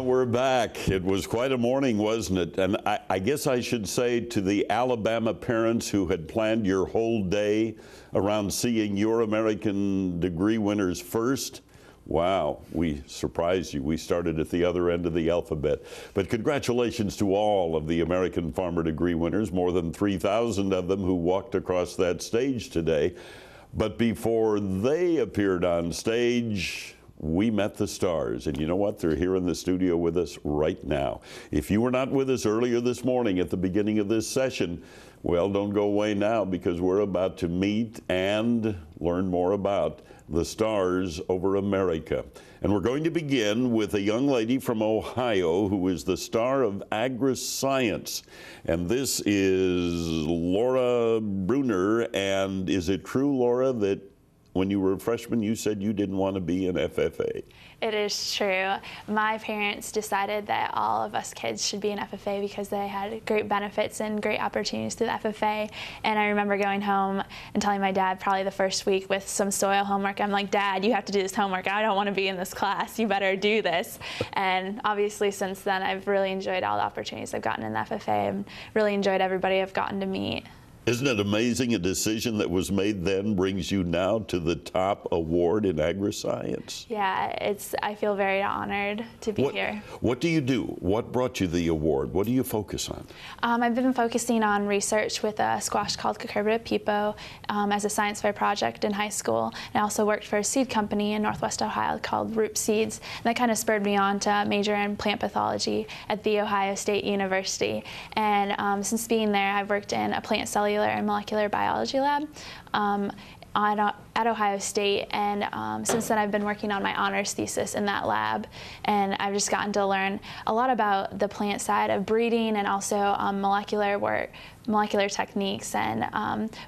we're back. It was quite a morning, wasn't it? And I guess I should say to the Alabama parents who had planned your whole day around seeing your American degree winners first, wow, we surprised you. We started at the other end of the alphabet. But congratulations to all of the American Farmer degree winners, more than 3,000 of them who walked across that stage today. But before they appeared on stage, we met the stars, and you know what? They're here in the studio with us right now. If you were not with us earlier this morning at the beginning of this session, well, don't go away now, because we're about to meet and learn more about the stars over America. And we're going to begin with a young lady from Ohio who is the star of AGRISCIENCE. And this is Laura BRUNER. And is it true, Laura, that when you were a freshman, you said you didn't want to be an FFA? It is true. My parents decided that all of us kids should be an FFA because they had great benefits and great opportunities through the FFA. And I remember going home and telling my dad probably the first week with some soil homework, I'm like, Dad, you have to do this homework. I don't want to be in this class. You better do this. And obviously since then, I've really enjoyed all the opportunities I've gotten in the FFA and really enjoyed everybody I've gotten to meet. Isn't it amazing a decision that was made then brings you now to the top award in AGRISCIENCE? Yeah, I feel very honored to be here. What do you do? What brought you the award? What do you focus on? I've been focusing on research with a squash called Cucurbita pepo as a science fair project in high school. And I also worked for a seed company in Northwest Ohio called Root Seeds. And that kind of spurred me on to major in plant pathology at The Ohio State University. And since being there, I've worked in a plant cellular and molecular biology lab at Ohio State, and since then I've been working on my honors thesis in that lab, and I've just gotten to learn a lot about the plant side of breeding and also molecular work, molecular techniques, and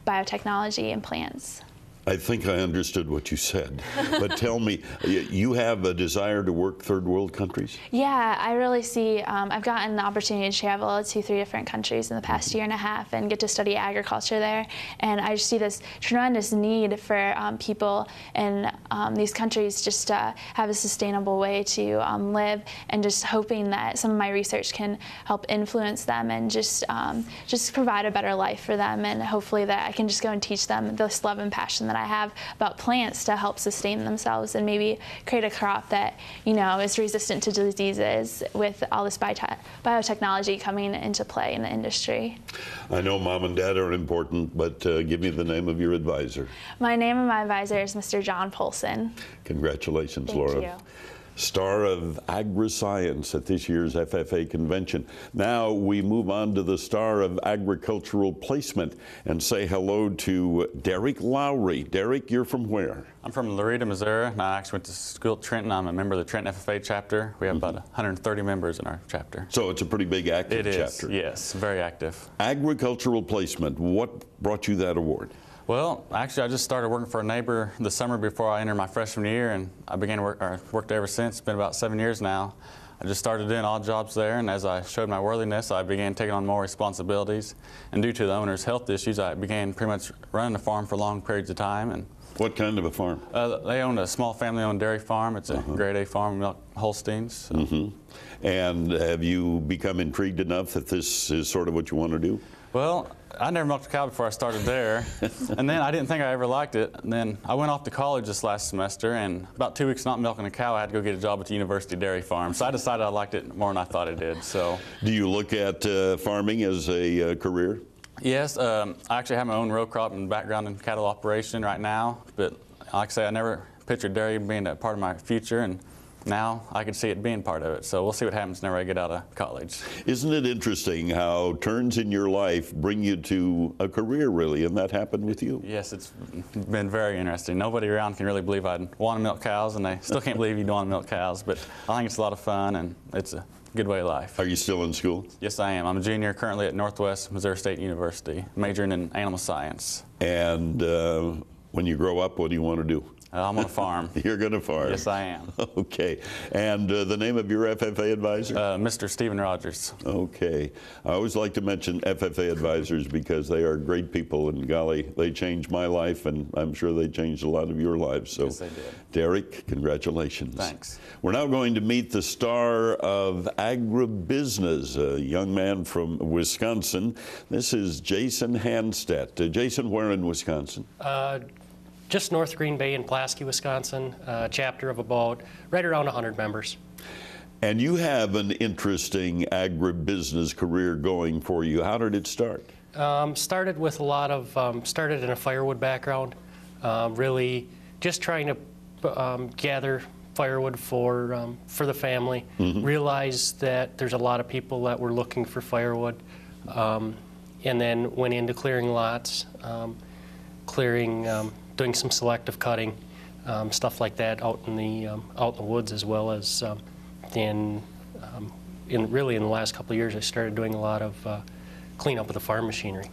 biotechnology in plants. I think I understood what you said, but tell me, you have a desire to work third world countries? Yeah, I really see, I've gotten the opportunity to travel to 3 different countries in the past year and a half and get to study agriculture there, and I just see this tremendous need for people in these countries just to have a sustainable way to live, and just hoping that some of my research can help influence them and just provide a better life for them, and hopefully that I can just go and teach them this love and passion that I have about plants to help sustain themselves and maybe create a crop that, you know, is resistant to diseases with all this biotechnology coming into play in the industry. I know Mom and Dad are important, but give me the name of your advisor. My name of my advisor is Mr. John Polson. Congratulations, Laura. Thank you. Star of AGRISCIENCE at this year's FFA convention. Now we move on to the star of agricultural placement and say hello to Derek Lowry. Derek, you're from where? I'm from Loretta, Missouri, and I actually went to school at Trenton. I'm a member of the Trenton FFA chapter. We have about 130 members in our chapter. So it's a pretty big active chapter. It is, yes, very active. Agricultural placement, what brought you that award? Well, actually, I just started working for a neighbor the summer before I entered my freshman year, and I began to worked ever since. It's been about 7 years now. I just started doing odd jobs there, and as I showed my worthiness, I began taking on more responsibilities. And due to the owner's health issues, I began pretty much running the farm for long periods of time. And what kind of a farm? They own a small family-owned dairy farm. It's a grade A farm, milk Holsteins. So. And have you become intrigued enough that this is sort of what you want to do? Well, I never milked a cow before I started there, and then I didn't think I ever liked it. And then I went off to college this last semester, and about 2 weeks not milking a cow, I had to go get a job at the University Dairy Farm. So I decided I liked it more than I thought I did. So, do you look at farming as a career? Yes, I actually have my own row crop and background in cattle operation right now. But like I say, I never pictured dairy being a part of my future, and now I can see it being part of it. So we'll see what happens whenever I get out of college. Isn't it interesting how turns in your life bring you to a career, really, and that happened with you? Yes, it's been very interesting. Nobody around can really believe I'd want to milk cows, and they still can't believe you don't want to milk cows, but I think it's a lot of fun, and it's a good way of life. Are you still in school? Yes, I am. I'm a junior currently at Northwest Missouri State University, majoring in animal science. And when you grow up, what do you want to do? I'm on a farm. You're going to farm? Yes, I am. Okay. And the name of your FFA advisor? Mr. Stephen Rogers. Okay. I always like to mention FFA advisors because they are great people, and golly, they changed my life, and I'm sure they changed a lot of your lives. So, yes, they did. Derek, congratulations. Thanks. We're now going to meet the star of agribusiness, a young man from Wisconsin. This is Jason Hanstedt. Jason, where in Wisconsin? Just north Green Bay in Pulaski, Wisconsin, a chapter of about right around 100 members. And you have an interesting agribusiness career going for you. How did it start? Started with a lot of, started in a firewood background, really just trying to gather firewood for the family. Realized that there's a lot of people that were looking for firewood, and then went into clearing lots, doing some selective cutting, stuff like that out in the woods, as well as really in the last couple of years I started doing a lot of cleanup of the farm machinery.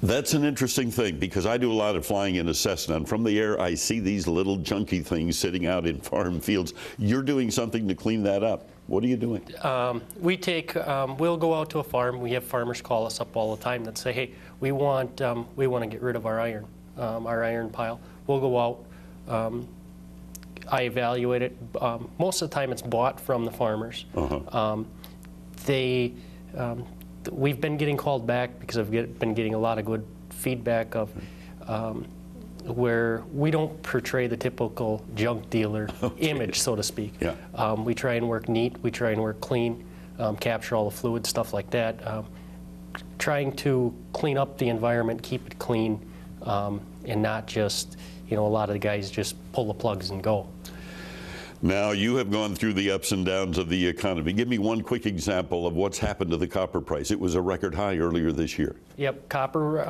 That's an interesting thing, because I do a lot of flying in a Cessna, and from the air I see these little junky things sitting out in farm fields. You're doing something to clean that up. What are you doing? We'll go out to a farm. We have farmers call us up all the time that say, hey, we want to get rid of our iron pile. We'll go out. I evaluate it. Most of the time it's bought from the farmers. We've been getting called back because I've been getting a lot of good feedback of where we don't portray the typical junk dealer image, so to speak. Yeah. We try and work neat. We try and work clean, capture all the fluid, stuff like that. Trying to clean up the environment, keep it clean, and not just, a lot of the guys just pull the plugs and go. Now, you have gone through the ups and downs of the economy. Give me one quick example of what's happened to the copper price. It was a record high earlier this year. Yep, copper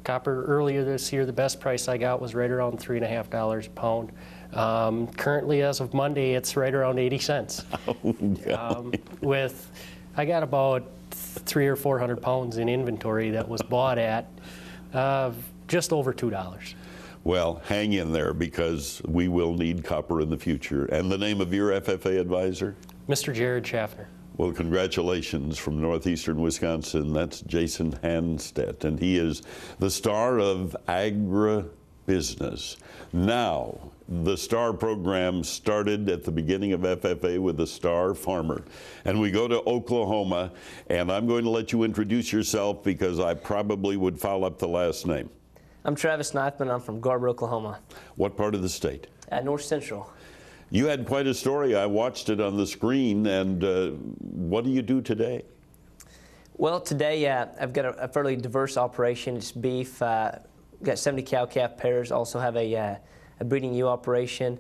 earlier this year, the best price I got was right around $3.50 a pound. Currently, as of Monday, it's right around 80 cents. I got about 300 or 400 pounds in inventory that was bought at just over $2. Well, hang in there, because we will need copper in the future. And the name of your FFA advisor? Mr. Jared Schaffner. Well, congratulations from northeastern Wisconsin. That's Jason Hanstedt, and he is the star of agribusiness. Now, the STAR program started at the beginning of FFA with the Star Farmer. And we go to Oklahoma, and I'm going to let you introduce yourself because I probably would foul up the last name. I'm Travis SCHNAITHMAN. I'm from Garber, Oklahoma. What part of the state? North Central. You had quite a story. I watched it on the screen. And what do you do today? Well, today I've got a fairly diverse operation. It's beef. Got 70 cow-calf pairs. Also have a breeding ewe operation.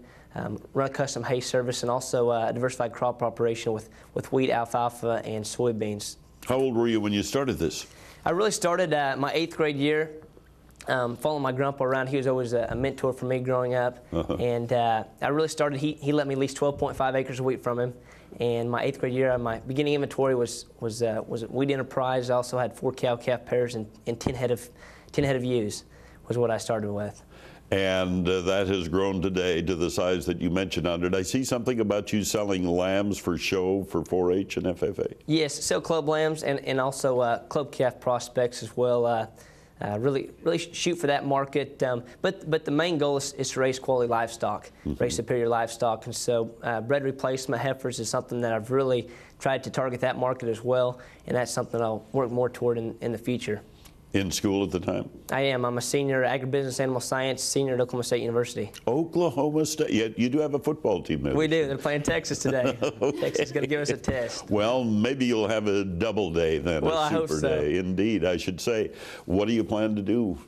Run a custom hay service, and also a diversified crop operation with wheat, alfalfa, and soybeans. How old were you when you started this? I really started my 8th grade year. Following my grandpa around. He was always a mentor for me growing up. And I really started, he let me lease 12.5 acres of wheat from him. And my 8th grade year, my beginning inventory was a wheat enterprise. I also had 4 cow-calf pairs and 10 head of ewes was what I started with. And that has grown today to the size that you mentioned on it. I see something about you selling lambs for show for 4-H and FFA. Yes, sell club lambs and also club calf prospects as well. Really shoot for that market, but the main goal is to raise quality livestock, raise superior livestock, and so bred replacement heifers is something that I've really tried to target that market as well, and that's something I'll work more toward in the future. In school at the time? I am. I'm a senior agribusiness animal science senior at Oklahoma State University. Oklahoma State. You do have a football team there. We do. They're playing Texas today. Okay. Texas is going to give us a test. Well, maybe you'll have a double day then, well, a super day. Indeed, I should say. What do you plan to do?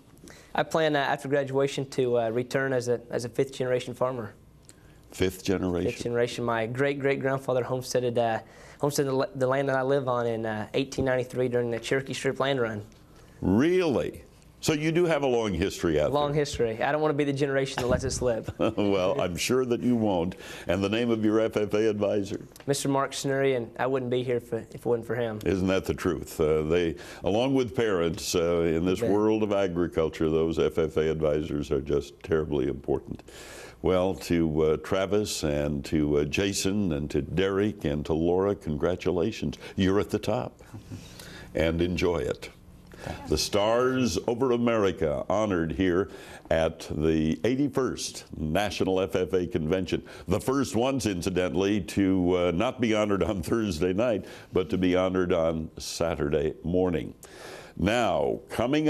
I plan after graduation to return as a 5th generation farmer. 5th generation? 5th generation. My great-great-grandfather homesteaded the land that I live on in 1893 during the Cherokee Strip land run. Really? So you do have a long history out Long there. history. I don't want to be the generation that lets it slip. Well, I'm sure that you won't. And the name of your FFA advisor? Mr. Mark Schnurry, and I wouldn't be here if it wasn't for him. Isn't that the truth? They, along with parents, in this world of agriculture, those FFA advisors are just terribly important. Well, to Travis and to Jason and to Derek and to Laura, congratulations. You're at the top. And enjoy it. The Stars Over America honored here at the 81st National FFA Convention. The first ones, incidentally, to not be honored on Thursday night, but to be honored on Saturday morning. Now, coming up.